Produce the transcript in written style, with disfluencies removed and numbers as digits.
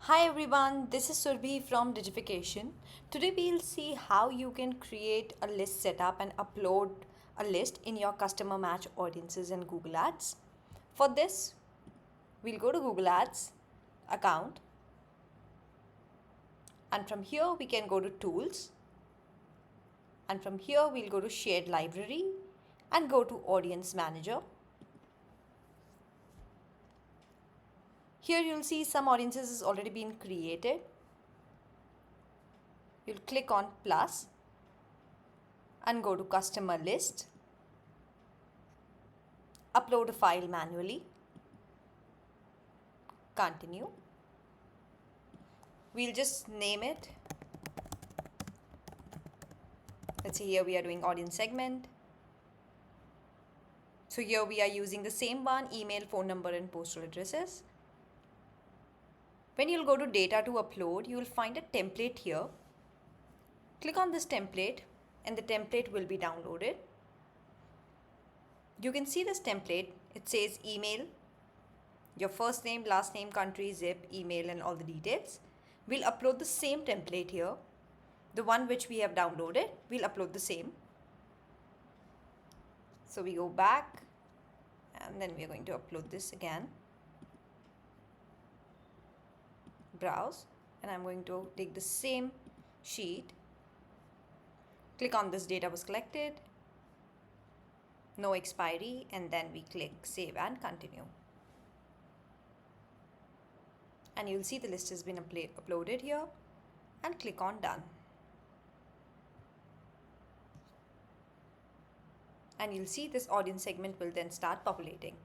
Hi everyone, this is Surbhi from Digification. Today we'll see how you can create a list setup and upload a list in your customer match audiences in Google Ads. For this, we'll go to Google Ads account, and from here we can go to Tools, and from here we'll go to Shared Library and go to Audience Manager. Here you'll see some audiences has already been created. You'll click on plus and go to customer list. Upload a file manually. Continue. We'll just name it. Let's say here we are doing audience segment. So here we are using the same one, email, phone number and postal addresses. When you'll go to data to upload, you will find a template here. Click on this template and the template will be downloaded. You can see this template. It says email, your first name, last name, country, zip, email and all the details. We'll upload the same template here. The one which we have downloaded, we'll upload the same. So we go back and then we're going to upload this again. Browse, and I'm going to take the same sheet. Click on this data was collected, no expiry, and then we click save and continue. And you'll see the list has been uploaded here, and click on done. And you'll see this audience segment will then start populating.